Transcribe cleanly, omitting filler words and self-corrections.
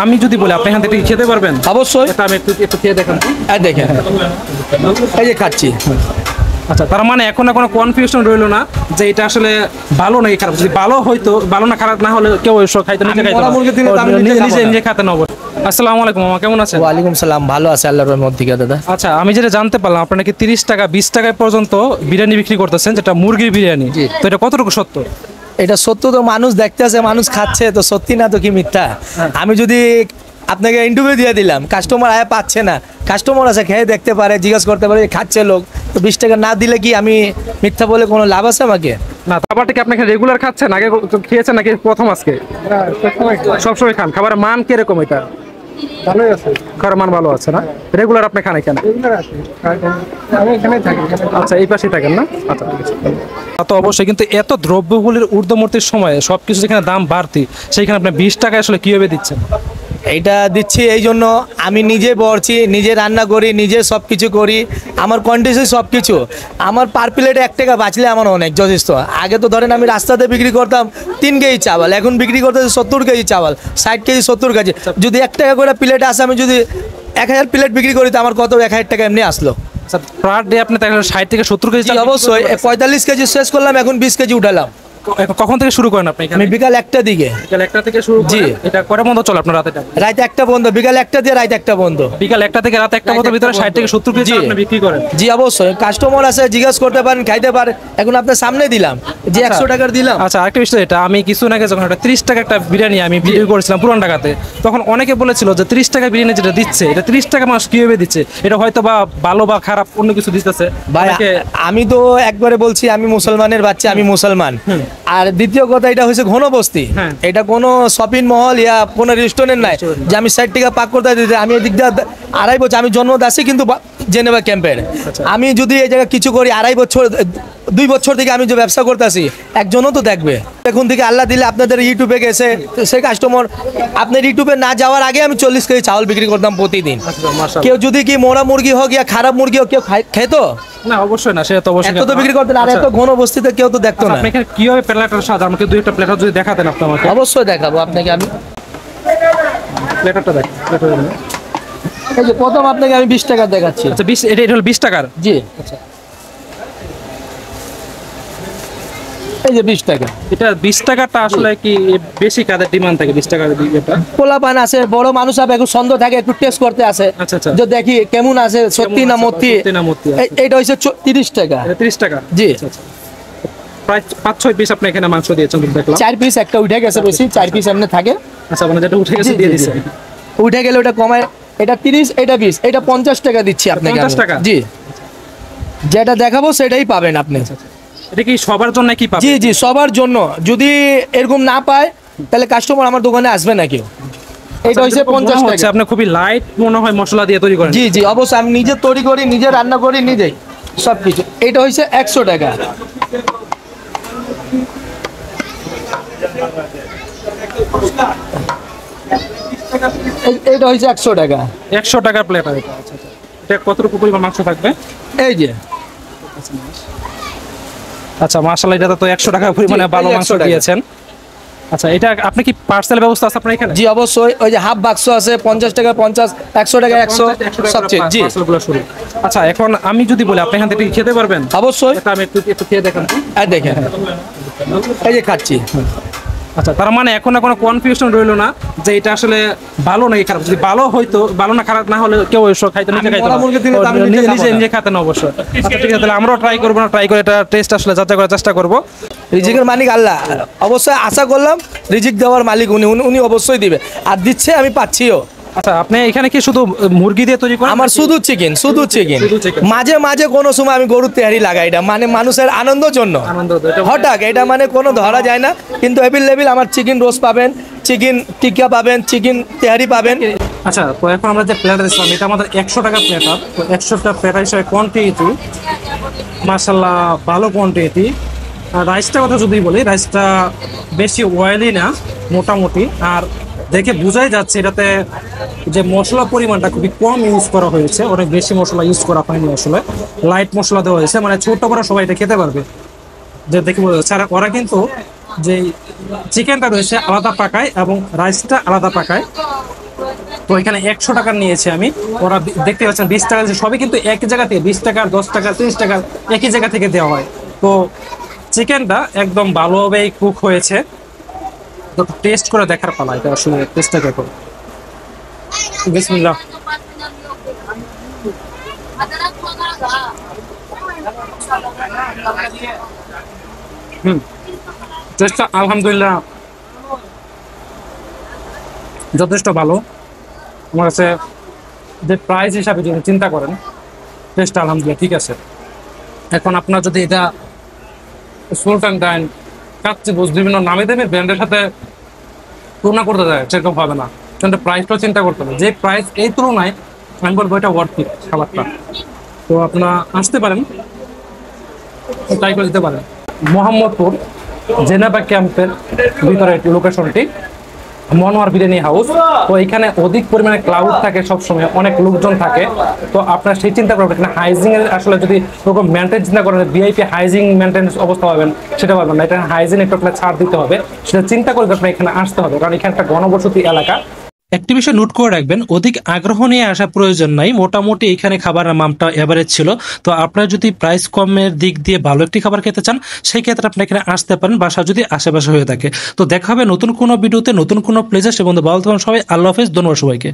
আমি যদি বলি আপনি এখান থেকে খেতে পারবেন? অবশ্যই। এটা আমি একটু একটু খেয়ে দেখান। দেখেন, এই যে খাচ্ছি। আচ্ছা, তার মানে এখন কোনো কনফিউশন রইলো না যে এটা আসলে ভালো নাকি খারাপ। যদি ভালো হইতো, ভালো না খারাপ না হলে কেউ এসব খাইতে নিজে খাইতো না, নিজে নিজে খেতে না। আসসালামু আলাইকুম মামা, কেমন আছেন? ওয়ালাইকুম সালাম, ভালো আছে আল্লাহর রহমত থেকে দাদা। আচ্ছা, আমি যেটা জানতে পারলাম আপনারা নাকি 30 টাকা 20 টাকায় পর্যন্ত বিরিয়ানি বিক্রি করতেছেন, যেটা মুরগির বিরিয়ানি। তো এটা কতটুকু সত্য? এটা সত্য তো, মানুষ দেখতে আছে, মানুষ খাচ্ছে, তো সত্যি না তো কি মিথ্যা? আমি যদি আপনাকে ইন্টারভিউ দিয়ে দিলাম, কাস্টমার আয়া পাচ্ছে না, কাস্টমার আছে খেয়ে দেখতে পারে, জিজ্ঞেস করতে পারে খাচ্ছে লোক, তো 20 টাকা না দিলে কি আমি মিথ্যা বলে কোনো লাভ আছে আমাকে? না, খাবারটা কি আপনি রেগুলার খাচ্ছেন, আগে খেয়েছেন নাকি প্রথম আজকে? সবসময় খান। খাবারের মান কিরকম? এটা ভালোই আছে, খাবারের মান ভালো আছে না? রেগুলার আপনি খান এখানে? আমি এখানেই থাকি। আচ্ছা, এই পাশেই থাকেন না? আচ্ছা, ঠিক আছে। তো অবশ্যই, কিন্তু এত দ্রব্যমূল্যের ঊর্ধ্বমূর্তির সময়ে সবকিছু যেখানে দাম বাড়তি, সেইখানে আপনি 20 টাকা আসলে কিভাবে দিচ্ছেন? এইটা দিচ্ছি এই জন্য, আমি নিজে বলছি, নিজে রান্না করি, নিজে সব কিছু করি, আমার কন্ডিশন সব কিছু, আমার পার প্লেটে 1 টাকা বাঁচলে আমার অনেক যথেষ্ট। আগে তো ধরেন আমি রাস্তাতে বিক্রি করতাম 3 কেজি চাওয়াল, এখন বিক্রি করতেছি 70 কেজি চাওয়াল, 60 কেজি 70 কেজি। যদি 1 টাকা করে প্লেট আসে, আমি যদি 1000 প্লেট বিক্রি করি, তো আমার কত 1000 টাকা এমনি আসলো। আচ্ছা, পার ডে আপনি 60 থেকে 70 কেজি? অবশ্যই। 45 কেজি শেষ করলাম, এখন 20 কেজি উঠালাম। কখন থেকে শুরু করেন আপনি? আমি বিকাল 1টা দিকে। বিকাল 1টা থেকে শুরু করেন? জি। এটা কয়টা বন্ধ চলে আপনার রাতে? রাত 1টা বন্ধ, বিকাল 1টা দিয়ে রাত 1টা বন্ধ। বিকাল 1টা থেকে রাত 1টা পর্যন্ত ভিতরে 60 থেকে 70 কেজি আপনি বিক্রি করেন? জি অবশ্যই। কাস্টমার আছে, জিজ্ঞেস করতে পারেন, খাইতে পারে। এখন আপনার সামনে দিলাম যে 100 টাকার দিলাম। আচ্ছা, আরেকটা বিষয়, এটা আমি কিছু আগে যখন একটা 30 টাকা একটা বিরিয়ানি আমি ভিডিও করেছিলাম পুরান ঢাকাতে, তখন অনেকে বলেছিল যে 30 টাকা বিরিয়ানি যেটা দিচ্ছে, এটা 30 টাকা মানুষ কিভাবে দিচ্ছে, এটা হয়তো বা ভালো বা খারাপ অন্য কিছু দিতেছে। ভাই আমি তো একবারে বলছি, আমি মুসলমানের বাচ্চা, আমি মুসলমান। আর দ্বিতীয় কথা, এটা হচ্ছে ঘনবস্তি, এটা কোনো শপিং মহল ইয়া কোনো রেস্টুরেন্ট নাই যে আমি 60 টাকা পাক করতে দিতে। আমি এদিক দিয়ে 2.5 বছর, আমি জন্মদাসী কিন্তু জেনেভা ক্যাম্পের। আমি যদি এই জায়গায় কিছু করি, 2.5 বছর 2 বছর থেকে আমি যে ব্যবসা করতেছি, একজনও তো দেখবে। এখন থেকে আল্লাহ দিলে আপনাদের ইউটিউবে গেছে, সেই কাস্টমার আপনার ইউটিউবে না যাওয়ার আগে আমি 40 কেজি চাউল বিক্রি করতাম প্রতিদিন। কেউ যদি কি মোরা মুরগি হোক ইয়া খারাপ মুরগি হোক, কেউ খেত না? অবশ্যই না, সেটা তো অবশ্যই। এত তো বিক্রি করতেন, আর এত ঘন বস্তিতে কেউ তো দেখতো না। আপনি এখানে কিভাবে প্লেটার সাজান? আমাকে 2-1টা প্লেটার যদি দেখাতেন আপনি আমাকে। অবশ্যই দেখাবো আপনাকে। আমি প্লেটারটা দেখ। এই যে প্রথম আপনাকে আমি 20 টাকা দেখাচ্ছি। আচ্ছা, 20, এটা হলো 20 টাকার? জি। আচ্ছা, এই যে 20 টাকা। এটা 20 টাকাটা আসলে কি বেশি কাদের ডিমান্ড থাকে 20 টাকার এটা? পোলাপান আছে, বড় মানুষ হবে, একটু সন্দেহ থাকে, একটু টেস্ট করতে আসে। আচ্ছা আচ্ছা, যে দেখি কেমন আছে, সত্যি না মূর্তি। এইটা হচ্ছে 30 টাকা। এটা 30 টাকা? জি। আচ্ছা, প্রায় 5-6 পিস আপনি এখানে মাংস দিয়েছেন দেখলাম। 4 পিস, একটা উঠে গেছে বেশি, 4 পিস এমনি থাকে। আচ্ছা, মানে যেটা উঠে গেছে দিয়ে দিয়েছেন। উঠে গেলে ওটা কমায়, এটা 30, এটা 20, এটা 50 টাকা দিচ্ছি আপনাকে। 50 টাকা? জি। যেটা দেখাবো সেটাই পাবেন আপনি। এটা কি সবার জন্য কি পাবেন? জি জি, সবার জন্য। যদি এরকম না পায়, তাহলে কাস্টমার আমার দোকানে আসবে না কেউ। এটা হচ্ছে 50 টাকা। আপনি খুবই লাইট মনে হয় মশলা দিয়ে তৈরি করেন? জি জি অবশ্যই, আমি নিজে তৈরি করি, নিজে রান্না করি, নিজেই সব কিছু। এটা হচ্ছে 100 টাকা। এটা হচ্ছে 100 টাকা। 100 টাকার প্লেট? আচ্ছা আচ্ছা, এটা কতটুকু পরিমাণ মাংস থাকবে? এই যে। আচ্ছা, মাশাআল্লাহ, এটা তো 100 টাকা পরিমাণে ভালো মাংস দিয়েছেন। আচ্ছা, এটা আপনি কি পার্সেল ব্যবস্থা আছে আপনার এখানে? জি অবশ্যই, ওই যে হাফ বাক্স আছে, 50 টাকা 50, 100 টাকা 100 সবচেয়ে। জি। আচ্ছা, এখন আমি যদি বলি আপনি এখান থেকে খেতে পারবেন? অবশ্যই। এটা আমি একটু খেয়ে দেখান। দেখেন, এই যে খাচ্ছি। আচ্ছা, তার মানে এখন কোনো কনফিউশন রইলো না যে এটা আসলে ভালো নাকি খারাপ। যদি ভালো হইতো, ভালো না খারাপ না হলে কেউ এসব খাইতে নিজে খাইতো না, নিজে নিজে খেতেন অবশ্যই। আচ্ছা, ঠিক আছে, তাহলে আমরাও ট্রাই করবো, না ট্রাই করে এটা টেস্ট আসলে যাচাই করার চেষ্টা করবো। রিজিকের মালিক আল্লাহ, অবশ্যই আশা করলাম রিজিক দেওয়ার মালিক উনি অবশ্যই দিবে, আর দিচ্ছে, আমি পাচ্ছিও। আচ্ছা, আপনি এখানে কি শুধু মুরগি দিয়ে তৈরি করেন? আমার শুধু চিকেন, শুধু চিকেন। মাঝে মাঝে কোনো সময় আমি গরুর তেহারি লাগাই, এটা মানে মানুষের আনন্দের জন্য। হঠাৎ এটা মানে কোনো ধরা যায় না, কিন্তু অ্যাভেলেবল আমার চিকেন রোস্ট পাবেন, চিকেন টিক্কা পাবেন, চিকেন তেহারি পাবেন। আচ্ছা, তো এখন আমরা যে প্লেট দিচ্ছিলাম, এটা আমাদের 100 টাকা প্লেটার। তো 100টা প্লেটার হিসেবে কোয়ান্টিটি মাশাআল্লাহ ভালো কোয়ান্টিটি। আর রাইসটার কথা যদি বলি, রাইসটা বেশি অয়েলি না, মোটামুটি। আর দেখে বোঝাই যাচ্ছে এটাতে যে মশলা পরিমাণটা খুবই কম ইউজ করা হয়েছে, অনেক বেশি মশলা ইউজ করা হয়নি, আসলে লাইট মশলা দেওয়া হয়েছে, মানে ছোট বড় সবাই এটা খেতে পারবে। যে দেখে বোঝা যাচ্ছে। আর ওরা কিন্তু যে চিকেনটা রয়েছে আলাদা পাকায় এবং রাইসটা আলাদা পাকায়। তো এখানে 100 টাকা নিয়েছি আমি। ওরা দেখতে পাচ্ছেন 20 টাকা দিচ্ছে, সবই কিন্তু একই জায়গা থেকে 20 টাকা 10 টাকা 30 টাকা একই জায়গা থেকে দেওয়া হয়। তো চিকেনটা একদম ভালোভাবেই কুক হয়েছে, তো টেস্ট করে দেখার পালা। এটা আসলে টেস্টটা দেখো, বিসমিল্লাহ। টেস্টটা আলহামদুলিল্লাহ যথেষ্ট ভালো। আমার কাছে যে প্রাইস হিসাবে যদি চিন্তা করেন, টেস্টটা আলহামদুলিল্লাহ ঠিক আছে। এখন আপনার যদি এটা সুলতান ডাইন, কাচ্চি বুস বিভিন্ন নামি দামি ব্র্যান্ডের সাথে তুলনা করতে যায়, সেরকম হবে না। কিন্তু প্রাইসটাও চিন্তা করতে হবে, যে প্রাইস এই তুলনায় আমি বলবো এটা ওয়ার্থ ইট খাবারটা। তো আপনারা আসতে পারেন, ট্রাই করে দিতে পারেন। মোহাম্মদপুর জেনেভা ক্যাম্পের ভিতরে লোকেশনটি, মনোয়ার বিরিয়ানি হাউস। তো এখানে অধিক পরিমাণে ক্লাউড থাকে, সবসময় অনেক লোকজন থাকে। তো আপনার সেই চিন্তা করবেন এখানে হাইজিং এর আসলে যদি ওরকম মেনটেন চিন্তা করেন, ভিআইপি হাইজিং মেনটেন্স অবস্থা পাবেন, সেটা পাবেন না। এটা হাইজিন একটু আপনার ছাড় দিতে হবে, সেটা চিন্তা করে আপনার এখানে আসতে হবে, কারণ এখানে একটা ঘনবসতি এলাকা। একটি বিষয় নোট করে রাখবেন, অধিক আগ্রহ নিয়ে আসা প্রয়োজন নাই। মোটামুটি এখানে খাবারের মানটা এভারেজ ছিল। তো আপনারা যদি প্রাইস কমের দিক দিয়ে ভালো একটি খাবার খেতে চান, সেই ক্ষেত্রে আপনি এখানে আসতে পারেন, বাসা যদি আশেপাশে হয়ে থাকে। তো দেখা হবে নতুন কোনো ভিডিওতে, নতুন কোনো প্লেসে। সে বন্ধু ভালো থাকুন সবাই, আল্লাহ হাফেজ, ধন্যবাদ সবাইকে।